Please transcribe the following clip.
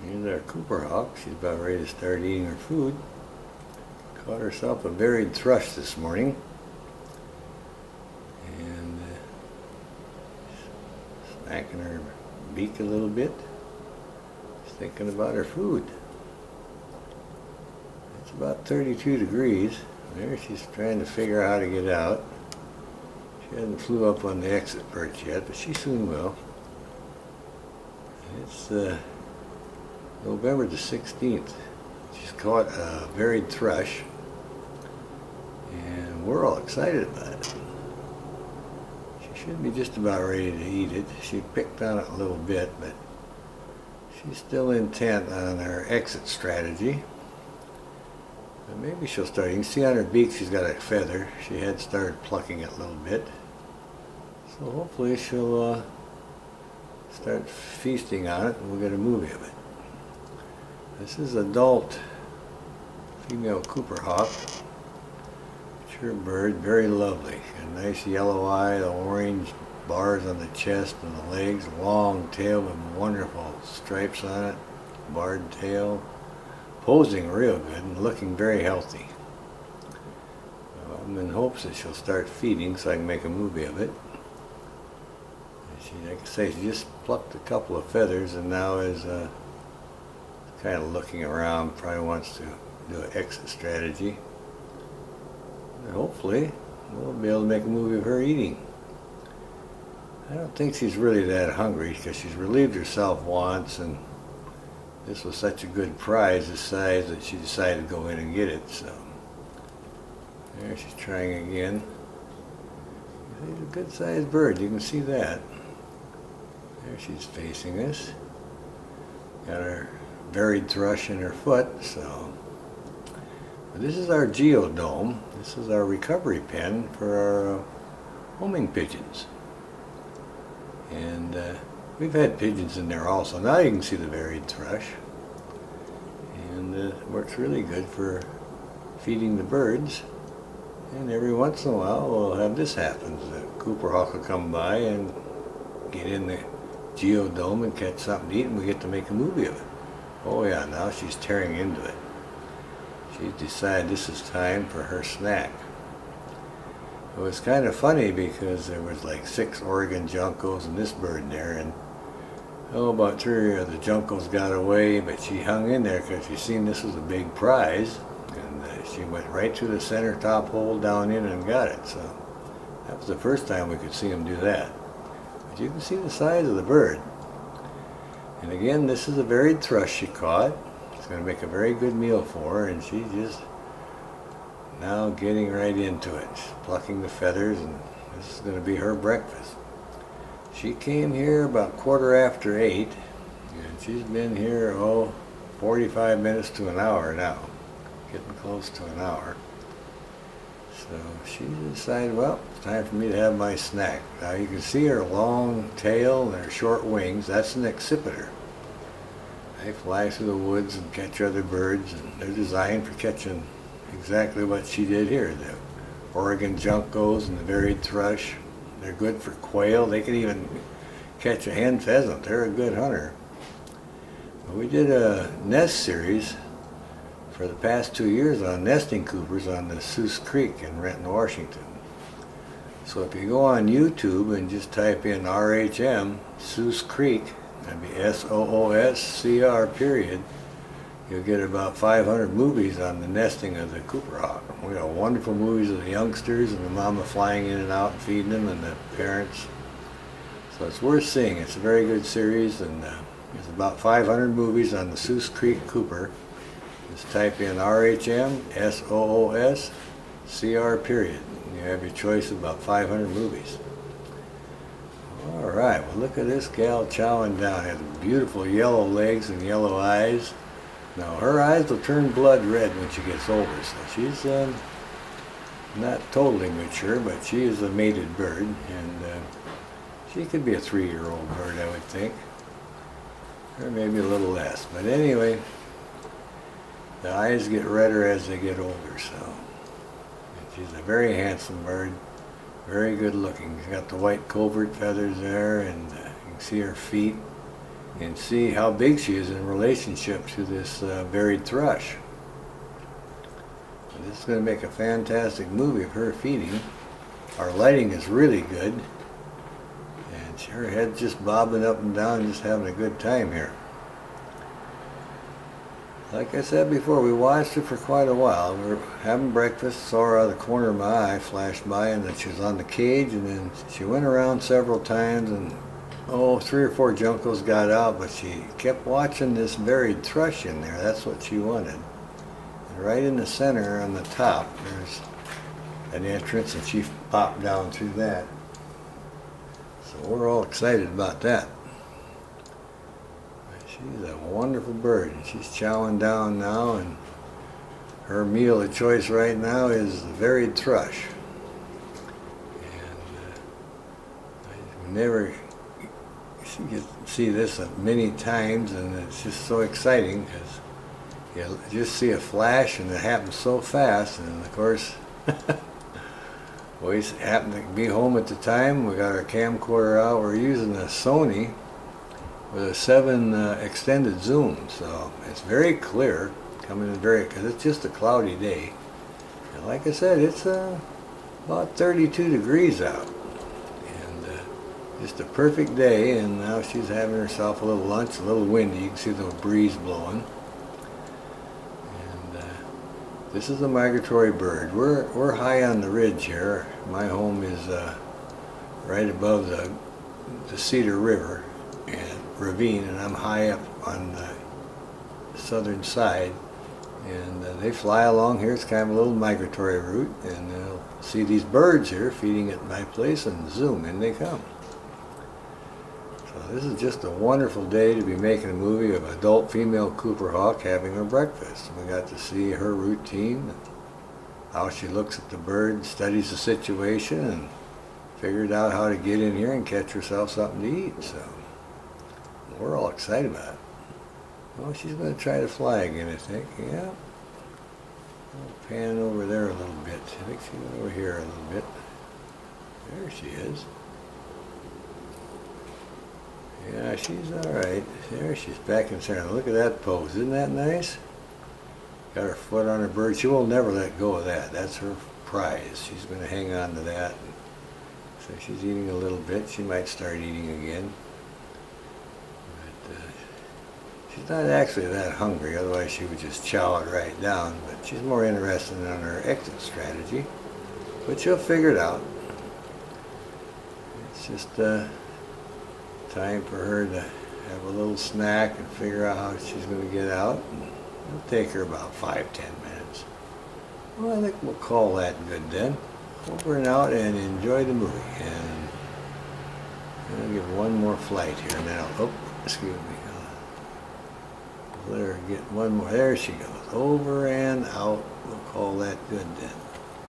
Here's our Cooper hawk. She's about ready to start eating her food. Caught herself a varied thrush this morning. And smacking her beak a little bit. She's thinking about her food. It's about 32 degrees. There she's trying to figure out how to get out. She hasn't flew up on the exit perch yet, but she soon will. It's November the 16th. She's caught a varied thrush, and we're all excited about it. She should be just about ready to eat it. She picked on it a little bit, but she's still intent on her exit strategy. But maybe she'll start. You can see on her beak she's got a feather. She had started plucking it a little bit. So hopefully she'll start feasting on it and we'll get a movie of it. This is adult female Cooper hawk. Mature bird, very lovely. A nice yellow eye, the orange bars on the chest and the legs, long tail with wonderful stripes on it, barred tail. Posing real good and looking very healthy. I'm in hopes that she'll start feeding so I can make a movie of it. She, like I say, she just plucked a couple of feathers and now is kind of looking around, probably wants to do an exit strategy. And hopefully we'll be able to make a movie of her eating. I don't think she's really that hungry because she's relieved herself once, and this was such a good prize this size that she decided to go in and get it. So there she's trying again. She's a good sized bird, you can see that. There she's facing us. Got her varied thrush in her foot. So but this is our geo-dome. This is our recovery pen for our homing pigeons. And we've had pigeons in there also. Now you can see the varied thrush. And it works really good for feeding the birds. And every once in a while we'll have this happen. The Cooper hawk will come by and get in the geo-dome and catch something to eat, and we get to make a movie of it. Oh yeah, now she's tearing into it. She's decided this is time for her snack. It was kind of funny because there was like 6 Oregon juncos and this bird there, and about 3 of the juncos got away, but she hung in there because she seen this was a big prize, and she went right through the center top hole down in and got it. So that was the first time we could see them do that. But you can see the size of the bird. And again, this is a varied thrush she caught. It's going to make a very good meal for her, and she's just now getting right into it. She's plucking the feathers, and this is going to be her breakfast. She came here about 8:15, and she's been here, 45 minutes to an hour now. Getting close to an hour. So she decided, well, it's time for me to have my snack. Now you can see her long tail and her short wings. That's an accipiter. They fly through the woods and catch other birds, and they're designed for catching exactly what she did here. The Oregon juncos and the varied thrush. They're good for quail. They can even catch a hen pheasant. They're a good hunter. We did a nest series for the past 2 years on nesting coopers on the Seuss Creek in Renton, Washington. So if you go on YouTube and just type in RHM, Seuss Creek, that'd be SOOSCR period, you'll get about 500 movies on the nesting of the Cooper hawk. We got wonderful movies of the youngsters and the mama flying in and out and feeding them, and the parents. So it's worth seeing. It's a very good series, and there's about 500 movies on the Seuss Creek Cooper. Just type in RHM SOOSCR period. You have your choice of about 500 movies. All right, well look at this gal chowing down. Has beautiful yellow legs and yellow eyes. Now her eyes will turn blood red when she gets older, so she's not totally mature, but she is a mated bird, and she could be a 3-year-old bird, I would think, or maybe a little less. But anyway, the eyes get redder as they get older, so. And she's a very handsome bird, very good looking. She's got the white covert feathers there, and you can see her feet. and see how big she is in relationship to this varied thrush. This is going to make a fantastic movie of her feeding. Our lighting is really good, and her head's just bobbing up and down, just having a good time here. Like I said before, we watched her for quite a while. We were having breakfast, saw her out of the corner of my eye, flashed by, and then she was on the cage, and then she went around several times, and 3 or 4 juncos got out, but she kept watching this varied thrush in there. That's what she wanted. And right in the center on the top, there's an entrance, and she popped down through that. So we're all excited about that. She's a wonderful bird, and she's chowing down now, and her meal of choice right now is the varied thrush. And I never get to see this many times, and it's just so exciting because you just see a flash and it happens so fast. And of course, we happened to be home at the time. We got our camcorder out. We're using a Sony with a 7 extended zoom, so it's very clear, coming in because it's just a cloudy day. And like I said, it's about 32 degrees out, and just a perfect day. And now she's having herself a little lunch, a little windy. You can see the breeze blowing. And this is a migratory bird. We're high on the ridge here. My home is right above the Cedar River and ravine, and I'm high up on the southern side, and they fly along here. It's kind of a little migratory route, and they'll see these birds here feeding at my place, and zoom, in they come. So this is just a wonderful day to be making a movie of adult female Cooper hawk having her breakfast. We got to see her routine, and how she looks at the bird, studies the situation, and figured out how to get in here and catch herself something to eat. So we're all excited about it. Well, she's going to try to fly again, I think. Yeah. I'll pan over there a little bit. I think she went over here a little bit. There she is. Yeah, she's all right. There she's back in center. Look at that pose. Isn't that nice? Got her foot on her bird. She will never let go of that. That's her prize. She's going to hang on to that. So she's eating a little bit. She might start eating again. She's not actually that hungry, otherwise she would just chow it right down, but she's more interested in her exit strategy. But she'll figure it out. It's just time for her to have a little snack and figure out how she's going to get out. It'll take her about 5-10 minutes. Well, I think we'll call that good then. Over and out and enjoy the movie. And I'll give one more flight here now. Oh, excuse me. Let her get one more. There she goes. Over and out. We'll call that good then.